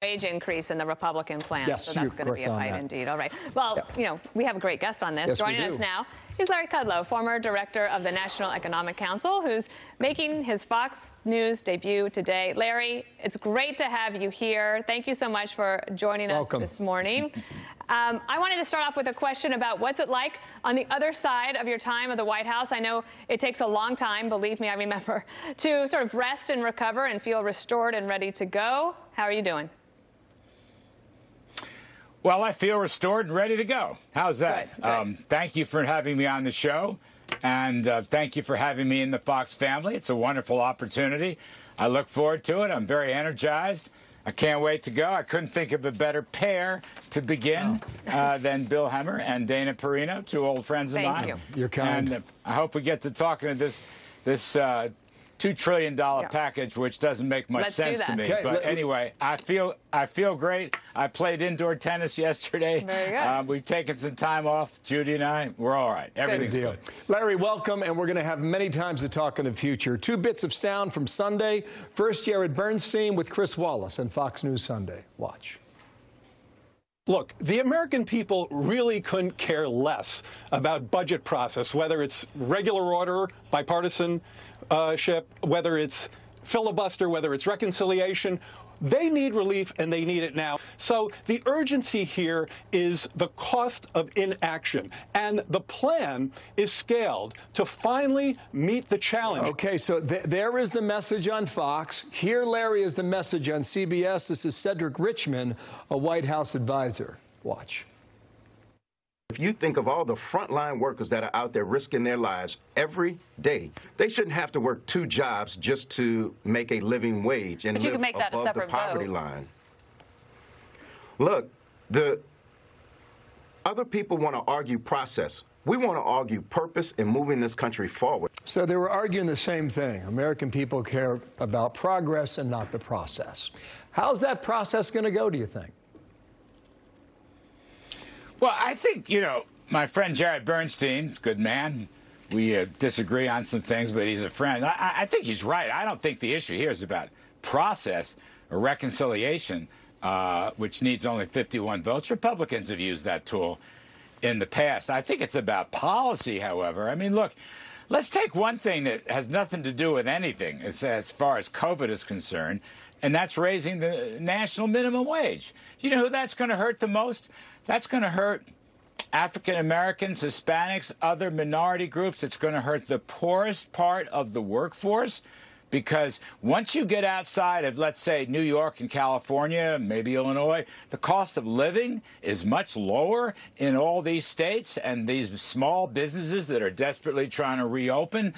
wage increase in the Republican plan. Yes, so that's going to be a fight indeed. All right. Well, you know, we have a great guest on this. Yes, Joining us now is Larry Kudlow, former director of the National Economic Council, who's making his Fox News debut today. Larry, it's great to have you here. Thank you so much for joining us this morning. I wanted to start off with a question about what's it like on the other side of your time of the White House. I know it takes a long time, believe me, I remember, to sort of rest and recover and feel restored and ready to go. How are you doing? Well, I feel restored and ready to go. How's that? Good. Thank you for having me on the show, and thank you for having me in the Fox family. It's a wonderful opportunity. I look forward to it. I'm very energized. I can't wait to go. I couldn't think of a better pair to begin than Bill Hemmer and Dana Perino, two old friends of mine. Thank you. You're kind. And I hope we get to talking to this $2 trillion package, which doesn't make much sense to me. Okay, but anyway, I feel great. I played indoor tennis yesterday. Very good. We've taken some time off, Judy and I. We're all right. Everything's good. Larry, welcome, and we're going to have many times to talk in the future. Two bits of sound from Sunday. First, Jared Bernstein with Chris Wallace on Fox News Sunday. Watch. Look, the American people really couldn't care less about budget process, whether it's regular order, bipartisanship, whether it's filibuster, whether it's reconciliation. They need relief, and they need it now. So the urgency here is the cost of inaction, and the plan is scaled to finally meet the challenge. Okay, so there is the message on Fox. Here, Larry, is the message on CBS. This is Cedric Richmond, a White House advisor. Watch. If you think of all the frontline workers that are out there risking their lives every day, they shouldn't have to work two jobs just to make a living wage and live above the poverty line. Look, the other people want to argue process. We want to argue purpose in moving this country forward. So they were arguing the same thing. American people care about progress and not the process. How's that process going to go, do you think? Well, I think, you know, my friend Jared Bernstein, good man. We disagree on some things, but he's a friend. I think he's right. I don't think the issue here is about process or reconciliation, which needs only 51 votes. Republicans have used that tool in the past. I think it's about policy, however. I mean, look, let's take one thing that has nothing to do with anything as far as COVID is concerned, and that's raising the national minimum wage. You know who that's going to hurt the most? That's going to hurt African Americans, Hispanics, other minority groups. It's going to hurt the poorest part of the workforce, because once you get outside of, let's say, New York and California, maybe Illinois, the cost of living is much lower in all these states, and these small businesses that are desperately trying to reopen,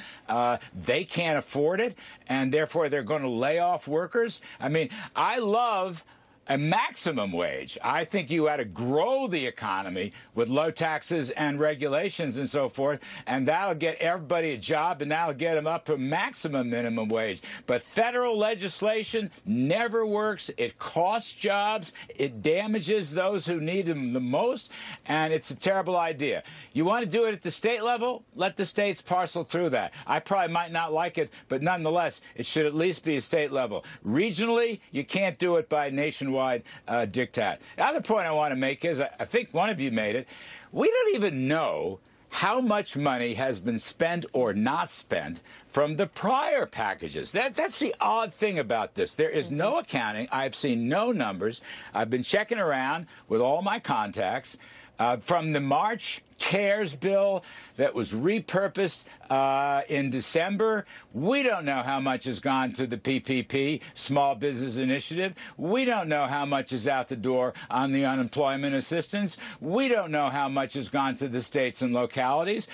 they can't afford it, and therefore they're going to lay off workers. I mean, I love a maximum wage. I think you ought to grow the economy with low taxes and regulations and so forth, and that'll get everybody a job, and that'll get them up to maximum minimum wage. But federal legislation never works. It costs jobs. It damages those who need them the most, and it's a terrible idea. You want to do it at the state level? Let the states parcel through that. I probably might not like it, but nonetheless, it should at least be a state level. Regionally, you can't do it by nationwide diktat. The other point I want to make is, I think one of you made it, we don't even know how much money has been spent or not spent from the prior packages. That's the odd thing about this. There is no accounting. I've seen no numbers. I've been checking around with all my contacts. From the March CARES bill that was repurposed in December, we don't know how much has gone to the PPP, Small Business Initiative. We don't know how much is out the door on the unemployment assistance. We don't know how much has gone to the states and localities.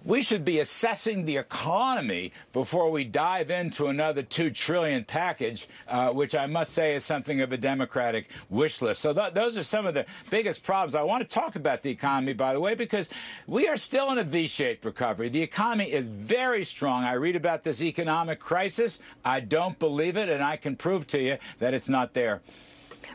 We should be assessing the economy before we dive into another $2 trillion package, which I must say is something of a Democratic wish list. So those are some of the biggest problems. I want to talk about the economy, by the way, because we are still in a V-shaped recovery. The economy is very strong. I read about this economic crisis. I don't believe it, and I can prove to you that it's not there.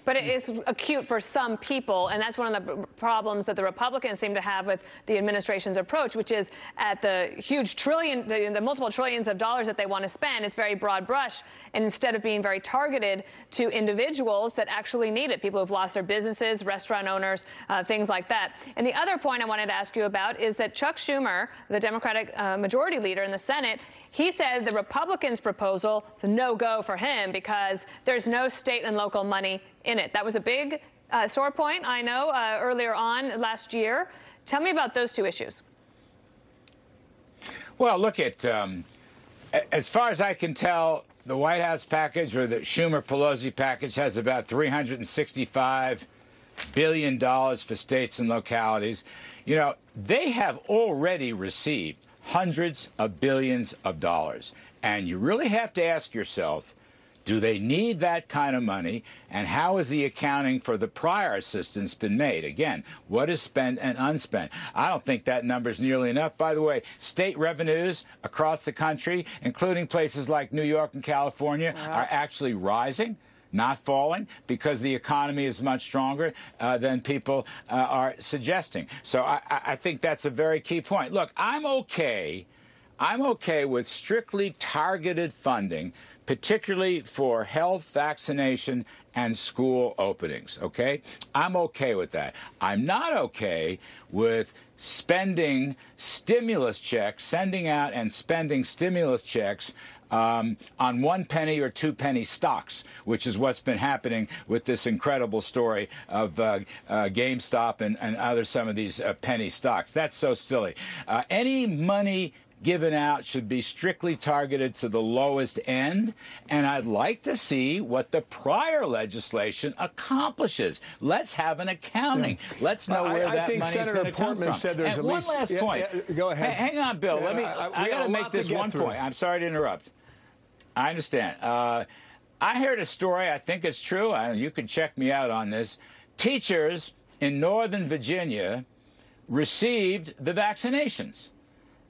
But it is acute for some people, and that's one of the problems that the Republicans seem to have with the administration's approach, which is at the huge the multiple trillions of dollars that they want to spend, it's very broad brush, and instead of being very targeted to individuals that actually need it, people who've lost their businesses, restaurant owners, things like that. And the other point I wanted to ask you about is that Chuck Schumer, the Democratic majority leader in the Senate, he said the Republicans' proposal is a no-go for him because there's no state and local money in it. That was a big sore point, I know, earlier on last year. Tell me about those two issues. Well, look at, as far as I can tell, the White House package or the Schumer-Pelosi package has about $365 billion for states and localities. You know, they have already received hundreds of billions of dollars. And you really have to ask yourself, do they need that kind of money? And how has the accounting for the prior assistance been made? Again, what is spent and unspent? I don't think that number is nearly enough. By the way, state revenues across the country, including places like New York and California, are actually rising, not falling, because the economy is much stronger than people are suggesting. So I think that's a very key point. Look, I'm okay with strictly targeted funding, particularly for health, vaccination, and school openings, okay? I'm okay with that. I'm not okay with spending stimulus checks, sending out and spending stimulus checks on 1 penny or 2 penny stocks, which is what's been happening with this incredible story of GameStop and some of these penny stocks. That's so silly. Any money given out should be strictly targeted to the lowest end, and I'd like to see what the prior legislation accomplishes. Let's have an accounting. Let's know where that money is going to come from. Said there's and one last point. Go ahead. Hang on, Bill. I got to make this one point. I'm sorry to interrupt. I understand. I heard a story. I think it's true. You can check me out on this. Teachers in Northern Virginia received the vaccinations,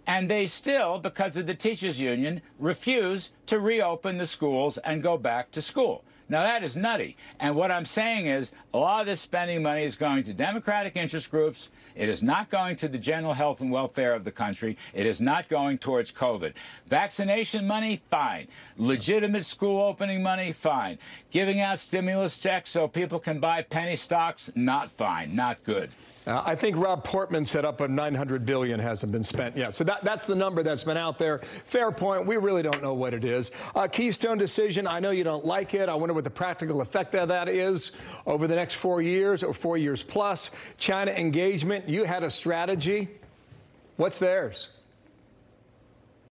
and they still, because of the teachers' union, refuse to reopen the schools and go back to school. Now, that is nutty. And what I'm saying is a lot of this spending money is going to Democratic interest groups. It is not going to the general health and welfare of the country. It is not going towards COVID. Vaccination money, fine. Legitimate school opening money, fine. Giving out stimulus checks so people can buy penny stocks, not fine, not good. I think Rob Portman said up of $900 billion hasn't been spent yet. So that's the number that's been out there. Fair point. We really don't know what it is. Keystone decision. I know you don't like it. I wonder what the practical effect of that is over the next 4 years or 4 years plus. China engagement. You had a strategy. What's theirs?